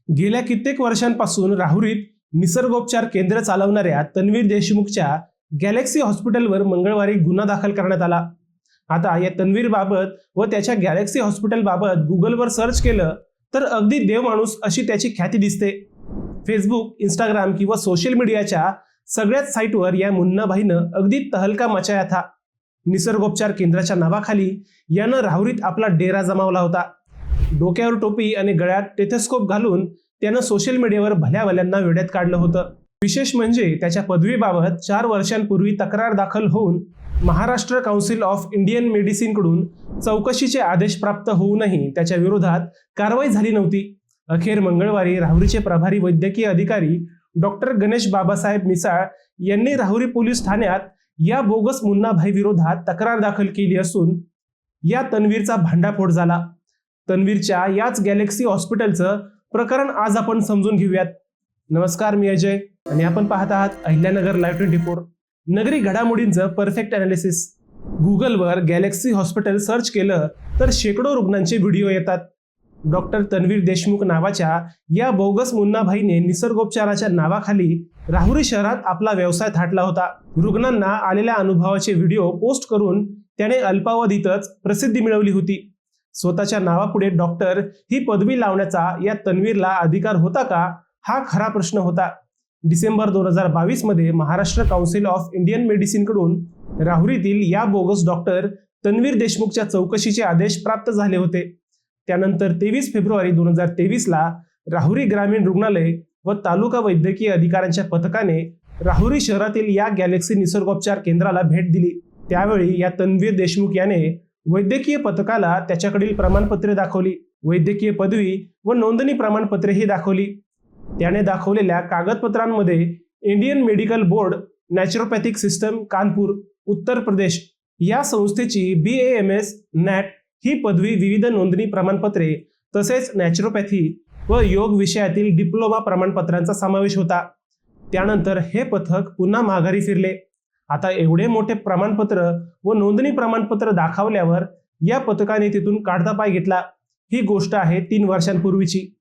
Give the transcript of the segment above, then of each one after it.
गेल्या कित्येक वर्षांपासून राहुरीत निसर्गोपचार केंद्र चालवणाऱ्या तन्वीर देशमुखच्या गॅलेक्सी हॉस्पिटलवर मंगळवारी गुन्हा दाखल करण्यात आला। आता या तन्वीर बाबत व त्याच्या गॅलेक्सी हॉस्पिटल बाबत गुगलवर सर्च केलं तर अगदी देवमाणूस अशी त्याची ख्याती दिसते। फेसबुक, इंस्टाग्राम किंवा सोशल मीडियाच्या सगळ्याच साईटवर या मुन्नाभाईनं अगदी तहलका मचाया था। निसर्गोपचार केंद्राच्या नावाखाली यानं राहुरीत आपला डेरा जमावला होता। डोक्यावर टोपी आणि गळ्यात टेथोस्कोप घालून त्यानं सोशल मीडियावर भल्या भल्यांना वेड्यात काढलं होतं। विशेष म्हणजे त्याच्या पदवीबाबत 4 वर्षांपूर्वी तक्रार दाखल होऊन Maharashtra council of Indian medicine कडून चौकशीचे आदेश प्राप्त होऊनही त्याच्या विरोधात कारवाई झाली नव्हती। अखेर मंगळवारी राहुरीचे प्रभारी वैद्यकीय अधिकारी डॉक्टर गणेश बाबासाहेब मिसाळ यांनी राहुरी पोलीस ठाण्यात या बोगस मुन्नाभाई विरोधात तक्रार दाखल केली असून या तन्वीरचा भांडाफोड झाला। तन्वीरच्या याच गॅलेक्सी हॉस्पिटलचं प्रकरण आज आपण समजून घेऊयात। नमस्कार, मी अजय आणि आपण पाहत आहात अहिल्यानगर लाईव्ह 24, नगरी घडामोडींचं परफेक्ट अनालिसिस। गुगलवर गॅलेक्सी हॉस्पिटल सर्च केलं तर शेकडो रुग्णांचे व्हिडिओ येतात। डॉक्टर तन्वीर देशमुख नावाच्या या बोगस मुन्नाभाईने निसर्गोपचाराच्या नावाखाली राहुरी शहरात आपला व्यवसाय थाटला होता। रुग्णांना आलेल्या अनुभवाचे व्हिडिओ पोस्ट करून त्याने अल्पावधीतच प्रसिद्धी मिळवली होती। स्वतःच्या नावापुढे डॉक्टर ही पदवी लावण्याचा या तन्वीरला अधिकार होता का, हा खरा प्रश्न होता। डिसेंबर 2022 मध्ये Maharashtra council of Indian medicine कडून राहुरीतील या बोगस डॉक्टर तन्वीर देशमुखच्या चौकशीचे आदेश प्राप्त झाले होते। त्यानंतर 23 फेब्रुवारी 2023 ला राहुरी ग्रामीण रुग्णालय व तालुका वैद्यकीय अधिकाऱ्यांच्या पथकाने राहुरी शहरातील या गॅलेक्सी निसर्गोपचार केंद्राला भेट दिली। त्यावेळी या तन्वीर देशमुख याने वैद्यकीय पथकाला त्याच्याकडील प्रमाणपत्रे दाखवली, वैद्यकीय पदवी व नोंदणी प्रमाणपत्रेही दाखवली। त्याने दाखवलेल्या कागदपत्रांमध्ये Indian medical board naturopathic system Kanpur Uttar Pradesh या संस्थेची BAMS NAT ही पदवी, विविध नोंदणी प्रमाणपत्रे तसेच नॅचरोपॅथी व योग विषयातील डिप्लोमा प्रमाणपत्रांचा समावेश होता। त्यानंतर हे पथक पुन्हा माघारी फिरले। आता एवढे मोठे प्रमाणपत्र व नोंदणी प्रमाणपत्र दाखवल्यावर या पथकाने तिथून काढता पाय घेतला। ही गोष्ट आहे 3 वर्षांपूर्वीची।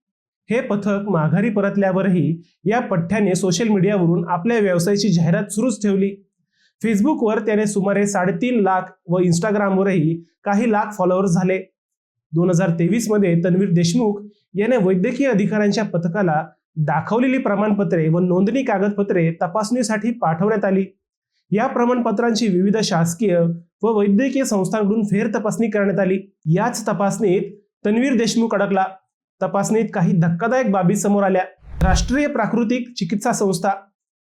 हे पथक माघारी परतल्यावरही या पठ्ठ्याने सोशल मीडियावरून आपल्या व्यवसायाची जाहिरात सुरूच ठेवली। फेसबुकवर त्याने सुमारे 3.5 लाख व इंस्टाग्रामवरही काही लाख फॉलोअर्स झाले। 2023 मध्ये तन्वीर देशमुख याने वैद्यकीय अधिकाऱ्यांच्या पथकाला दाखवलेली प्रमाणपत्रे व नोंदणी कागदपत्रे तपासणीसाठी पाठवण्यात आली। या प्रमाणपत्रांची विविध शासकीय व वैद्यकीय संस्थांकडून फेर तपासणी करण्यात आली। याच तपासणीत तन्वीर देशमुख अडकला। तपासणीत काही धक्कादायक बाबी समोर आल्या। राष्ट्रीय प्राकृतिक चिकित्सा संस्था,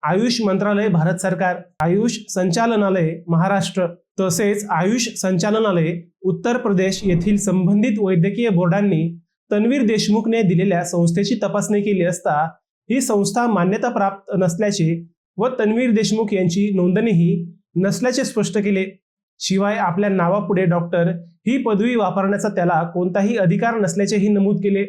आयुष मंत्रालय भारत सरकार, आयुष संचालनालय महाराष्ट्र तसेच आयुष संचालनालय उत्तर प्रदेश येथील संबंधित वैद्यकीय बोर्डांनी तन्वीर देशमुखने दिलेल्या संस्थेची तपासणी केली असता ही संस्था मान्यता प्राप्त नसल्याचे व तन्वीर देशमुख यांची नोंदणीही नसल्याचे स्पष्ट केले। शिवाय आपल्या नावापुढे डॉक्टर ही पदवी वापरण्याचा त्याला कोणताही अधिकार नसल्याचेही नमूद केले।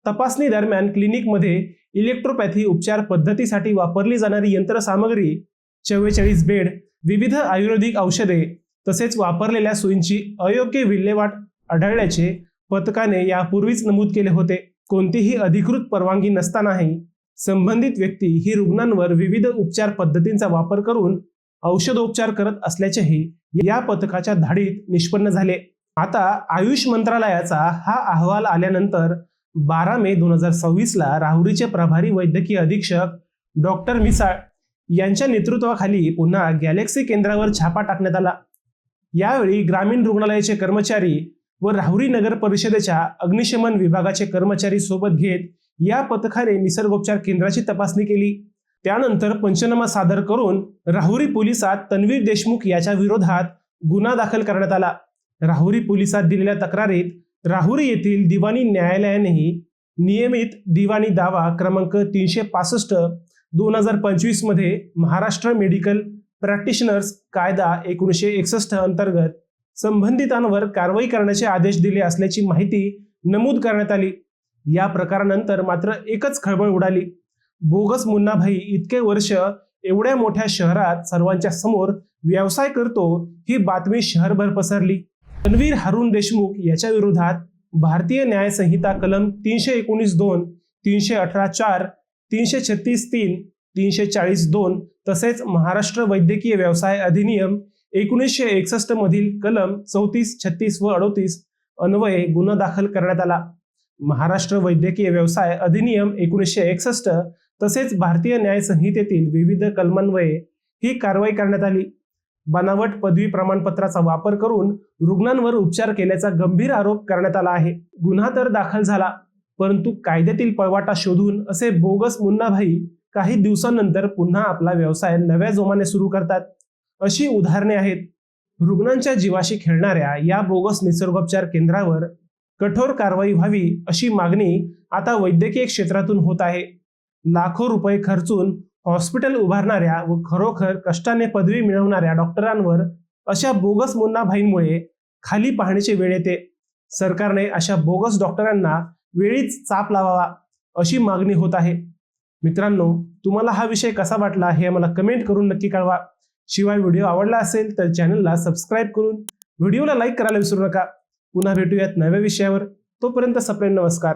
तपासणी दरम्यान क्लिनिकमध्ये इलेक्ट्रोपॅथी उपचार पद्धतीसाठी वापरली जाणारी यंत्रसामग्री, 44 बेड, विविध आयुर्वेदिक औषधे तसेच वापरलेल्या सुईंची अयोग्य विल्हेवाट आढळल्याचे पथकाने यापूर्वीच नमूद केले होते। कोणतीही अधिकृत परवानगी नसतानाही संबंधित व्यक्ती ही रुग्णांवर विविध उपचार पद्धतींचा वापर करून औषधोपचार करत असल्याचेही या पथकाच्या धाडीत निष्पन्न झाले। आता आयुष मंत्रालयाचा हा अहवाल आल्यानंतर 12 मे 2026 ला राहुरीचे प्रभारी वैद्यकीय अधीक्षक डॉक्टर मिसाळ यांच्या नेतृत्वाखाली पुन्हा गॅलेक्सी केंद्रावर छापा टाकण्यात आला। यावेळी ग्रामीण रुग्णालयाचे कर्मचारी व राहुरी नगर परिषदेच्या अग्निशमन विभागाचे कर्मचारी सोबत घेत या पथकाने निसर्गोपचार केंद्राची तपासणी केली। त्यानंतर पंचनामा सादर करून राहुरी पोलिसात तन्वीर देशमुख याच्या विरोधात गुन्हा दाखल करण्यात आला। राहुरी पोलिसात दिलेल्या तक्रारीत राहुरी येथील दिवाणी न्यायालयानेही नियमित दिवाणी दावा क्रमांक 365/2025 मध्ये महाराष्ट्र मेडिकल प्रॅक्टिशनर्स कायदा 1961 अंतर्गत संबंधितांवर कारवाई करण्याचे आदेश दिले असल्याची माहिती नमूद करण्यात आली। या प्रकारानंतर मात्र एकच खळबळ उडाली। बोगस मुन्नाभाई इतके वर्ष एवढ्या मोठ्या शहरात सर्वांच्या समोर व्यवसाय करतो ही बातमी शहरभर पसरली। तन्वीर हारून देशमुख याच्या विरोधात भारतीय न्याय संहिता कलम 319(2), 318(4), 336(3), 340(2) तसेच महाराष्ट्र वैद्यकीय व्यवसाय अधिनियम 1961 मधील कलम 34, 36 व 38 अन्वये गुन्हा दाखल करण्यात आला। महाराष्ट्र वैद्यकीय व्यवसाय अधिनियम 1961 तसेच भारतीय न्याय संहितेतील विविध कलमान्वये ही कारवाई करण्यात आली। बनावट पदवी प्रमाणपत्राचा वापर करून रुग्णांवर उपचार केल्याचा गंभीर आरोप करण्यात आला आहे। गुन्हा तर दाखल झाला, परंतु कायद्यातील पळवाटा शोधून असे बोगस मुन्नाभाई काही दिवसांनंतर पुन्हा आपला व्यवसाय नव्या जोमाने सुरू करतात। अशी उदाहरणे आहेत। रुग्णांच्या जीवाशी खेळणाऱ्या या बोगस निसर्गोपचार केंद्रावर कठोर कारवाई व्हावी अशी मागणी आता वैद्यकीय क्षेत्रातून होत आहे। लाखो रुपये खर्चून हॉस्पिटल उभारणाऱ्या व खरोखर कष्टाने पदवी मिळवणाऱ्या डॉक्टरांवर अशा बोगस मुन्नाभाईंमुळे खाली पाहण्याची वेळ येते। सरकारने अशा बोगस डॉक्टरांना वेळीच चाप लावावा अशी मागणी होत आहे। मित्रांनो, तुम्हाला हा विषय कसा वाटला हे आम्हाला कमेंट करून नक्की कळवा। शिवाय व्हिडिओ आवडला असेल तर चॅनलला सबस्क्राईब करून व्हिडिओला लाईक करायला विसरू नका। पुन्हा भेटूयात नव्या विषयावर। तोपर्यंत सप्रेम नमस्कार।